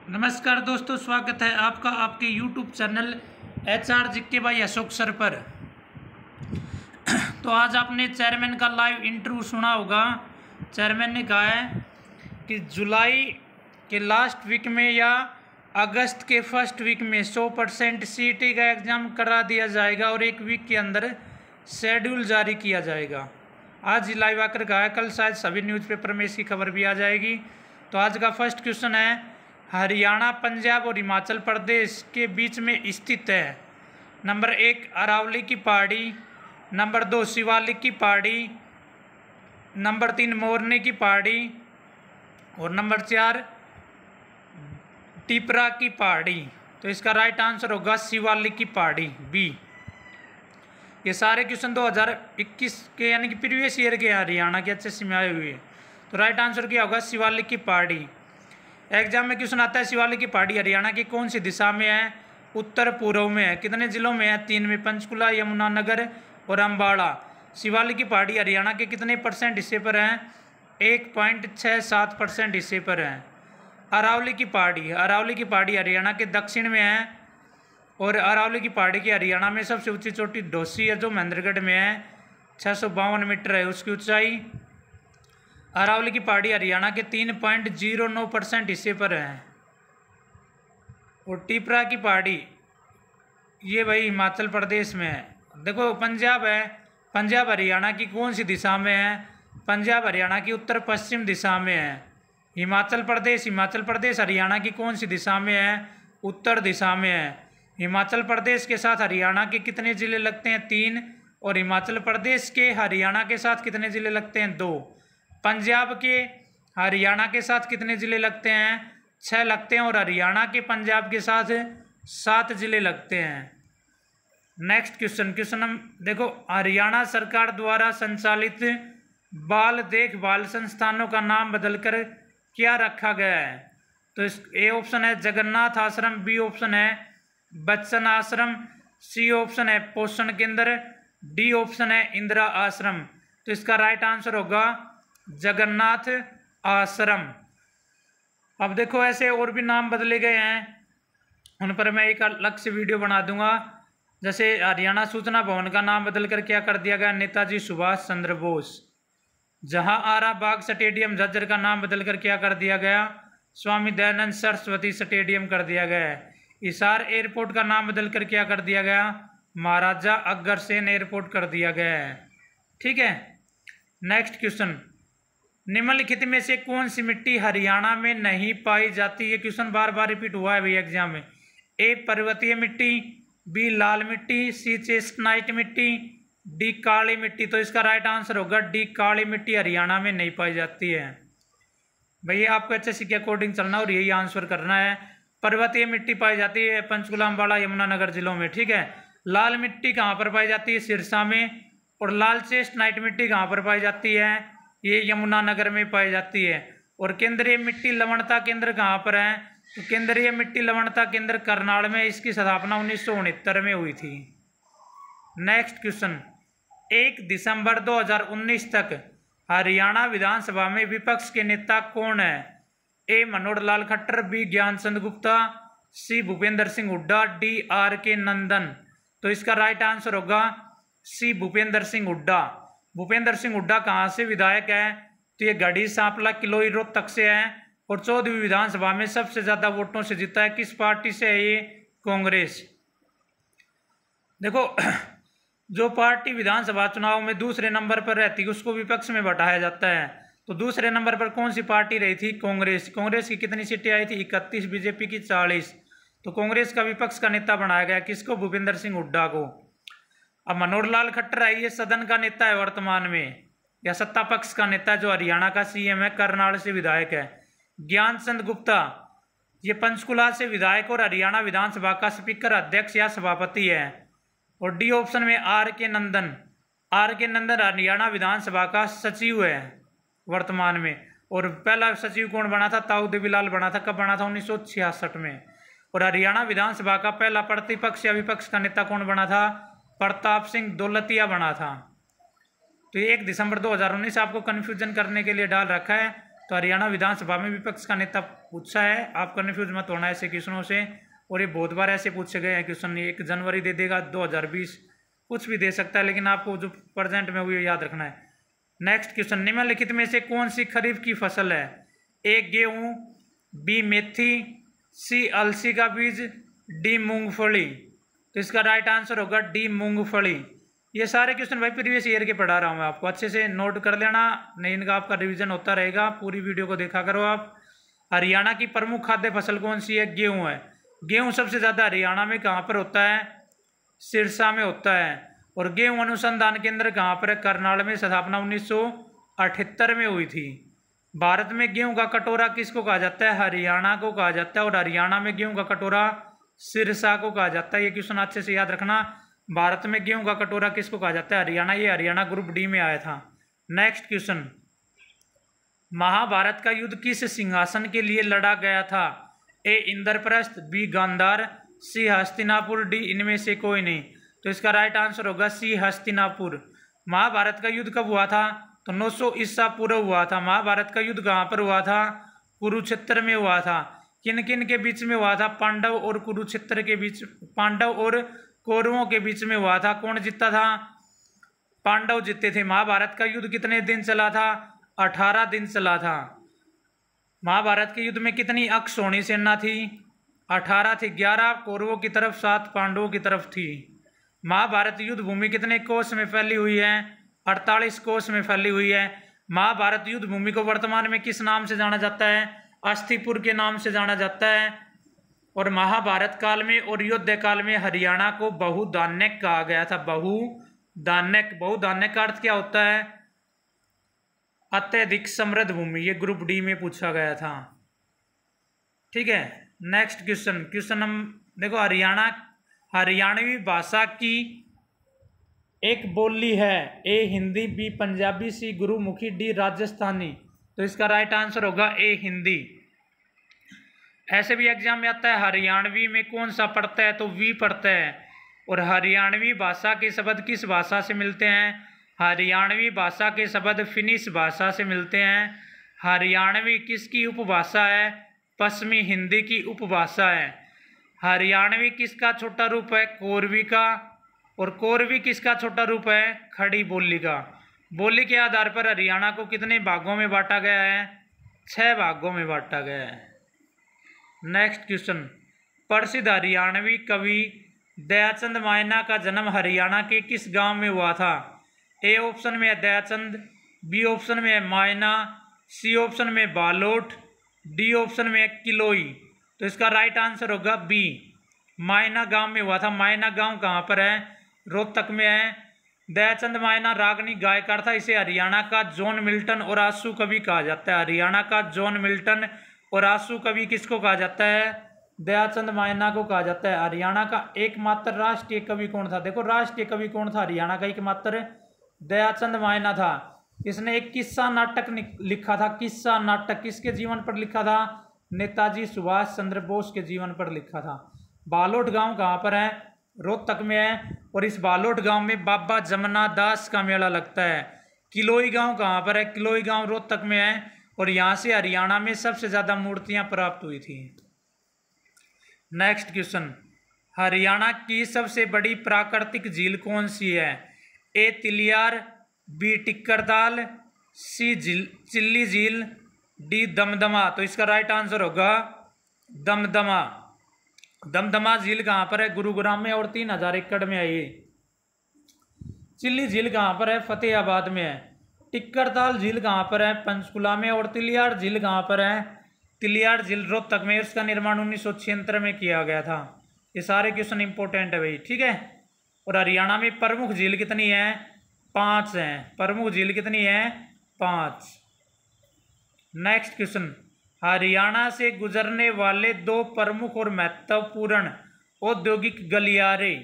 नमस्कार दोस्तों, स्वागत है आपका आपके YouTube channel HR GK by Ashok sir पर। तो आज आपने चेयरमैन का लाइव इंटरव्यू सुना होगा। चेयरमैन ने कहा है कि जुलाई के लास्ट वीक में या अगस्त के फर्स्ट वीक में 100% CET का एग्ज़ाम करा दिया जाएगा और एक वीक के अंदर शेड्यूल जारी किया जाएगा। आज लाइव आकर कहा है, कल शायद सभी न्यूज़पेपर में इसकी खबर भी आ जाएगी। तो आज का फर्स्ट क्वेश्चन है, हरियाणा, पंजाब और हिमाचल प्रदेश के बीच में स्थित है। नंबर 1 अरावली की पहाड़ी, नंबर 2 शिवालिक की पहाड़ी, नंबर 3 मोरनी की पहाड़ी और नंबर 4 टिपरा की पहाड़ी। तो इसका राइट आंसर होगा शिवालिक की पहाड़ी बी। ये सारे क्वेश्चन 2021 के यानी कि प्रीवियस ईयर के हरियाणा के HSC में आए हुए। तो राइट आंसर क्या होगा? शिवालिक की पहाड़ी। एग्जाम में क्वेश्चन आता है, शिवालिक की पहाड़ी हरियाणा की कौन सी दिशा में है? उत्तर पूर्व में है। कितने जिलों में है? 3 में, पंचकुला, यमुनानगर और अम्बाड़ा। शिवालिक की पहाड़ी हरियाणा के कितने % हिस्से पर है? 1.67% हिस्से पर है। अरावली की पहाड़ी, अरावली की पहाड़ी हरियाणा के दक्षिण में है और अरावली की पहाड़ी की हरियाणा में सबसे ऊंची चोटी ढोसी है जो महेंद्रगढ़ में है, 652 मीटर है उसकी ऊंचाई। अरावली की पहाड़ी हरियाणा के 3.09% हिस्से पर है। और टिपरा की पहाड़ी ये भाई हिमाचल प्रदेश में है। देखो पंजाब है, पंजाब हरियाणा की कौन सी दिशा में है? पंजाब हरियाणा की उत्तर पश्चिम दिशा में है। हिमाचल प्रदेश, हिमाचल प्रदेश हरियाणा की कौन सी दिशा में है? उत्तर दिशा में है। हिमाचल प्रदेश के साथ हरियाणा के कितने ज़िले लगते हैं? 3। और हिमाचल प्रदेश के हरियाणा के साथ कितने ज़िले लगते हैं? 2। पंजाब के हरियाणा के साथ कितने ज़िले लगते हैं? 6 लगते हैं और हरियाणा के पंजाब के साथ 7 ज़िले लगते हैं। नेक्स्ट क्वेश्चन, क्वेश्चन हम देखो, हरियाणा सरकार द्वारा संचालित बाल देखभाल संस्थानों का नाम बदलकर क्या रखा गया है? तो इस ए ऑप्शन है जगन्नाथ आश्रम, बी ऑप्शन है बच्चन आश्रम, सी ऑप्शन है पोषण केंद्र, डी ऑप्शन है इंदिरा आश्रम। तो इसका राइट आंसर होगा जगन्नाथ आश्रम। अब देखो ऐसे और भी नाम बदले गए हैं, उन पर मैं एक अलग से वीडियो बना दूंगा। जैसे हरियाणा सूचना भवन का नाम बदलकर क्या कर दिया गया? नेताजी सुभाष चंद्र बोस। जहांआरा बाग स्टेडियम झज्जर का नाम बदलकर क्या कर दिया गया? स्वामी दयानंद सरस्वती स्टेडियम कर दिया गया है। हिसार एयरपोर्ट का नाम बदलकर क्या कर दिया गया? महाराजा अग्रसेन एयरपोर्ट कर दिया गया है। ठीक है। नेक्स्ट क्वेश्चन, निम्नलिखित में से कौन सी मिट्टी हरियाणा में नहीं पाई जाती? ये क्वेश्चन बार बार रिपीट हुआ है भैया एग्जाम में। ए पर्वतीय मिट्टी, बी लाल मिट्टी, सी चेस्टनाइट मिट्टी, डी काली मिट्टी। तो इसका राइट आंसर होगा डी काली मिट्टी हरियाणा में नहीं पाई जाती है। भैया आपको HSC के अकॉर्डिंग चलना और यही आंसर करना है। पर्वतीय मिट्टी पाई जाती है पंचकुला, अम्बाड़ा, यमुनानगर जिलों में। ठीक है। लाल मिट्टी कहाँ पर पाई जाती है? सिरसा में। और लाल चेस्टनाइट मिट्टी कहाँ पर पाई जाती है? ये यमुनानगर में पाई जाती है। और केंद्रीय मिट्टी लवणता केंद्र कहाँ पर है? तो केंद्रीय मिट्टी लवणता केंद्र करनाल में। इसकी स्थापना 1969 में हुई थी। नेक्स्ट क्वेश्चन, 1 दिसंबर 2019 तक हरियाणा विधानसभा में विपक्ष के नेता कौन है? ए मनोहर लाल खट्टर, बी ज्ञानचंद गुप्ता, सी भूपेंद्र सिंह हुड्डा, डी RK नंदन। तो इसका राइट आंसर होगा सी भूपेंद्र सिंह हुड्डा। भूपेंद्र सिंह हुड्डा कहाँ से विधायक है? तो ये गढ़ी, सांपला, किलोई, रोहतक से है और 14वीं विधानसभा में सबसे ज्यादा वोटों से जीता है। किस पार्टी से है ये? कांग्रेस। देखो जो पार्टी विधानसभा चुनाव में दूसरे नंबर पर रहती है उसको विपक्ष में बैठाया जाता है। तो दूसरे नंबर पर कौन सी पार्टी रही थी? कांग्रेस। कांग्रेस की कितनी सीटें आई थी? 31, बीजेपी की 40। तो कांग्रेस का विपक्ष का नेता बनाया गया किसको? भूपेंद्र सिंह हुड्डा को। अब मनोहर लाल खट्टर है, ये सदन का नेता है वर्तमान में, या सत्ता पक्ष का नेता जो हरियाणा का CM है, करनाल से विधायक है। ज्ञानचंद गुप्ता ये पंचकुला से विधायक और हरियाणा विधानसभा का स्पीकर, अध्यक्ष या सभापति है। और डी ऑप्शन में RK नंदन, RK नंदन हरियाणा विधानसभा का सचिव है वर्तमान में। और पहला सचिव कौन बना था? ताऊ देवीलाल बना था। कब बना था? 1966 में। और हरियाणा विधानसभा का पहला प्रतिपक्ष या विपक्ष का नेता कौन बना था? प्रताप सिंह दौलतिया बना था। तो 1 दिसंबर 2019 आपको कन्फ्यूजन करने के लिए डाल रखा है। तो हरियाणा विधानसभा में विपक्ष का नेता पूछा है, आप कन्फ्यूज मत होना ऐसे क्वेश्चनों से, और ये बहुत बार ऐसे पूछे गए हैं क्वेश्चन। 1 जनवरी दे देगा 2020, कुछ भी दे सकता है, लेकिन आपको जो प्रेजेंट में हुई याद रखना है। नेक्स्ट क्वेश्चन, निम्नलिखित में से कौन सी खरीफ की फसल है? ए गेहूं, बी मेथी, सी अलसी का बीज, डी मूंगफली। तो इसका राइट आंसर होगा डी मूंगफली। ये सारे क्वेश्चन भाई प्रीवियस ईयर के पढ़ा रहा हूँ मैं आपको, अच्छे से नोट कर लेना, नहीं इनका आपका रिवीजन होता रहेगा। पूरी वीडियो को देखा करो आप। हरियाणा की प्रमुख खाद्य फसल कौन सी है? गेहूं है। गेहूं सबसे ज़्यादा हरियाणा में कहाँ पर होता है? सिरसा में होता है। और गेहूं अनुसंधान केंद्र कहाँ पर है? करनाल में। स्थापना 1978 में हुई थी। भारत में गेहूं का कटोरा किसको कहा जाता है? हरियाणा को कहा जाता है। और हरियाणा में गेहूं का कटोरा सिरसा को कहा जाता है। ये क्वेश्चन अच्छे से याद रखना, भारत में गेहूं का कटोरा किसको कहा जाता है? हरियाणा। ये हरियाणा ग्रुप डी में आया था। नेक्स्ट क्वेश्चन, महाभारत का युद्ध किस सिंहासन के लिए लड़ा गया था? ए इंद्रप्रस्थ, बी गांधार, सी हस्तिनापुर, डी इनमें से कोई नहीं। तो इसका राइट आंसर होगा सी हस्तिनापुर। महाभारत का युद्ध कब हुआ था? तो 900 ईसा पूर्व हुआ था। महाभारत का युद्ध कहाँ पर हुआ था? कुरुक्षेत्र में हुआ था। किन किन के बीच में हुआ था? पांडव और कुरुक्षेत्र के बीच, पांडव और कौरवों के बीच में हुआ था। कौन जीता था? पांडव जीते थे। महाभारत का युद्ध कितने दिन चला था? 18 दिन चला था। महाभारत के युद्ध में कितनी अक्षौणी सेना थी? 18 थी। 11 कौरवों की तरफ, 7 पांडवों की तरफ थी। महाभारत युद्ध भूमि कितने कोस में फैली हुई है? 48 कोस में फैली हुई है। महाभारत युद्ध भूमि को वर्तमान में किस नाम से जाना जाता है? अस्थिपुर के नाम से जाना जाता है। और महाभारत काल में और युद्ध काल में हरियाणा को बहुधान्यक कहा गया था। बहुधान्यक, बहुधान्यक का अर्थ क्या होता है? अत्यधिक समृद्ध भूमि। ये ग्रुप डी में पूछा गया था। ठीक है, नेक्स्ट क्वेश्चन। क्वेश्चन हम देखो, हरियाणवी भाषा की एक बोली है। ए हिंदी, बी पंजाबी, सी गुरुमुखी, डी राजस्थानी। तो इसका राइट आंसर होगा ए हिंदी। ऐसे भी एग्जाम में आता है, हरियाणवी में कौन सा पढ़ता है? तो वी पढ़ता है। और हरियाणवी भाषा के शब्द किस भाषा से मिलते हैं? हरियाणवी भाषा के शब्द फिनिश भाषा से मिलते हैं। हरियाणवी किसकी उपभाषा है? पश्चिमी हिंदी की उपभाषा है। हरियाणवी किसका छोटा रूप है? कोरवी का। और कोरवी किसका छोटा रूप है? खड़ी बोली का। बोली के आधार पर हरियाणा को कितने भागों में बांटा गया है? 6 भागों में बांटा गया है। नेक्स्ट क्वेश्चन, प्रसिद्ध हरियाणवी कवि दयाचंद मायना का जन्म हरियाणा के किस गांव में हुआ था? ए ऑप्शन में है दयाचंद, बी ऑप्शन में है मायना, सी ऑप्शन में बालोट, डी ऑप्शन में है किलोई। तो इसका राइट आंसर होगा बी, मायना गांव में हुआ था। मायना गांव कहाँ पर है? रोहतक में है। दयाचंद मायना रागनी गायकार था। इसे हरियाणा का जॉन मिल्टन और आंसू कवि कहा जाता है। हरियाणा का जॉन मिल्टन और आंसू कवि किसको कहा जाता है? दयाचंद मायना को कहा जाता है। हरियाणा का एकमात्र राष्ट्रीय कवि कौन था? देखो, राष्ट्रीय कवि कौन था हरियाणा का? एकमात्र दयाचंद मायना था। इसने एक किस्सा नाटक लिखा था। किस्सा नाटक किसके जीवन पर लिखा था? नेताजी सुभाष चंद्र बोस के जीवन पर लिखा था। बालोट गांव कहाँ पर है? रोहतक में है। और इस बालोट गांव में बाबा जमुना दास का मेला लगता है। किलोई गांव कहाँ पर है? किलोई गांव रोहतक में है। और यहाँ से हरियाणा में सबसे ज्यादा मूर्तियां प्राप्त हुई थी। नेक्स्ट क्वेश्चन, हरियाणा की सबसे बड़ी प्राकृतिक झील कौन सी है? ए तिलियार, बी टिक्करताल, सी चिल्ली झील, डी दमदमा। तो इसका राइट आंसर होगा दमदमा। दमदमा झील कहाँ पर है? गुरुग्राम में और 3000 एकड़ में है ये। चिल्ली झील कहाँ पर है? फतेहाबाद में है। टिक्करताल झील कहाँ पर है? पंचकुला में। और तिलियार झील कहाँ पर है? तिलियार झील रोहतक में। इसका निर्माण 1976 में किया गया था। ये सारे क्वेश्चन इंपॉर्टेंट है भाई, ठीक है। और हरियाणा में प्रमुख झील कितनी है? 5 हैं। प्रमुख झील कितनी है? 5। नेक्स्ट क्वेश्चन, हरियाणा से गुजरने वाले 2 प्रमुख और महत्वपूर्ण औद्योगिक गलियारे,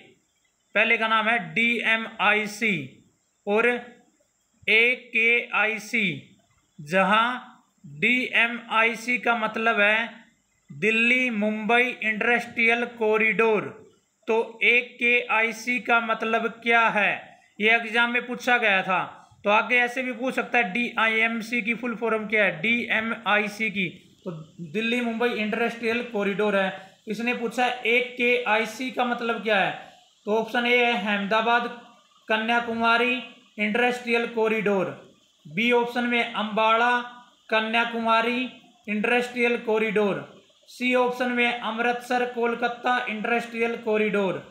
पहले का नाम है DMIC और AKIC। जहां DMIC का मतलब है दिल्ली मुंबई इंडस्ट्रियल कॉरिडोर, तो AKIC का मतलब क्या है? ये एग्जाम में पूछा गया था। तो आगे ऐसे भी पूछ सकता है DIMC की फुल फॉर्म क्या है, DMIC की, तो दिल्ली मुंबई इंडस्ट्रियल कॉरिडोर है। इसने पूछा 1KIC का मतलब क्या है, तो ऑप्शन ए है Ahmedabad Kanyakumari industrial corridor, B option में Ambala Kanyakumari industrial corridor, C option में Amritsar Kolkata industrial corridor,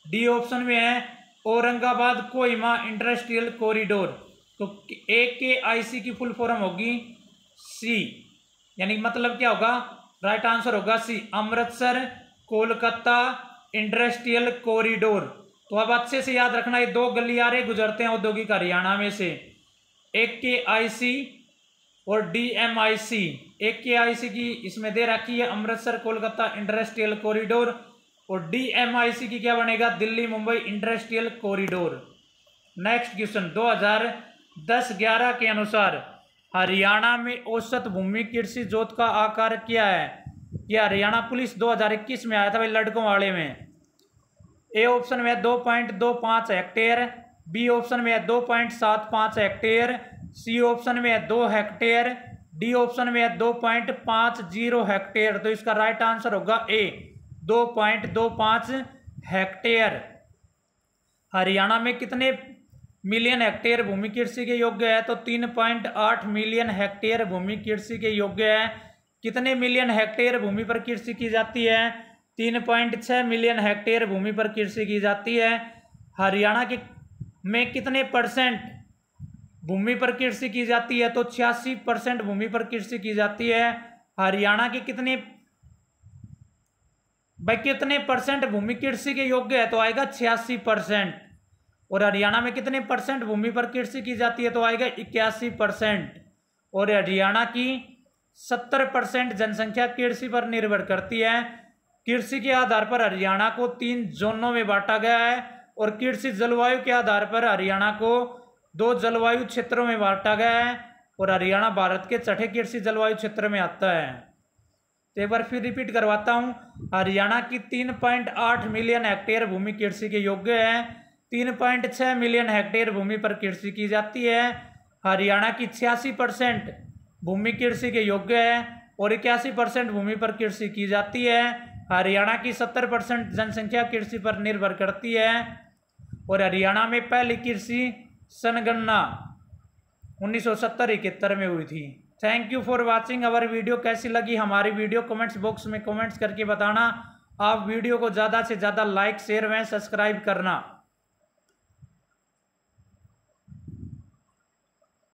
D option में है औरंगाबाद कोहिमा इंडस्ट्रियल कॉरिडोर। तो AKIC की फुल फॉर्म होगी सी, यानी मतलब क्या होगा, राइट आंसर होगा C, Amritsar Kolkata industrial corridor. तो अब अच्छे से याद रखना, ये दो गलियारे गुजरते हैं औद्योगिक हरियाणा में से, AKIC और DMIC। AKIC की इसमें दे रखी है अमृतसर कोलकाता इंडस्ट्रियल कॉरिडोर, और DMIC की क्या बनेगा, Delhi Mumbai industrial corridor. Next question, 2010-11 के अनुसार हरियाणा में औसत भूमि कृषि जोत का आकार क्या है। यह हरियाणा पुलिस 2021 में आया था भाई, लड़कों वाले में। ए ऑप्शन में 2.25 हेक्टेयर, बी ऑप्शन में 2.75 हेक्टेयर, सी ऑप्शन में 2 हेक्टेयर, डी ऑप्शन में 2.50 हेक्टेयर। तो इसका राइट आंसर होगा ए, 2.25 हेक्टेयर। हरियाणा में कितने मिलियन हेक्टेयर भूमि कृषि के योग्य है, तो 3.8 मिलियन हेक्टेयर भूमि कृषि के योग्य है। कितने मिलियन हेक्टेयर भूमि पर कृषि की जाती है, 3.6 मिलियन हेक्टेयर भूमि पर कृषि की जाती है। हरियाणा के में कितने परसेंट भूमि पर कृषि की जाती है, तो 86% भूमि पर कृषि की जाती है। हरियाणा के कितने परसेंट भूमि कृषि के योग्य है, तो आएगा 86%। और हरियाणा में कितने परसेंट भूमि पर कृषि की जाती है, तो आएगा 81%। और हरियाणा की 70% जनसंख्या कृषि पर निर्भर करती है। कृषि के आधार पर हरियाणा को 3 जोनों में बांटा गया है, और कृषि जलवायु के आधार पर हरियाणा को 2 जलवायु क्षेत्रों में बांटा गया है, और हरियाणा भारत के 6ठे कृषि जलवायु क्षेत्र में आता है। तो एक बार फिर रिपीट करवाता हूँ, हरियाणा की 3.8 मिलियन हेक्टेयर भूमि कृषि के योग्य है, 3.6 मिलियन हेक्टेयर भूमि पर कृषि की जाती है। हरियाणा की 86% भूमि कृषि के योग्य है, और 81% भूमि पर कृषि की जाती है। हरियाणा की 70% जनसंख्या कृषि पर निर्भर करती है, और हरियाणा में पहली कृषि जनगणना 1970-71 में हुई थी। Thank you for watching our video. कैसी लगी हमारी वीडियो कमेंट्स बॉक्स में कमेंट्स करके बताना। आप वीडियो को ज़्यादा से ज़्यादा लाइक शेयर व सब्सक्राइब करना।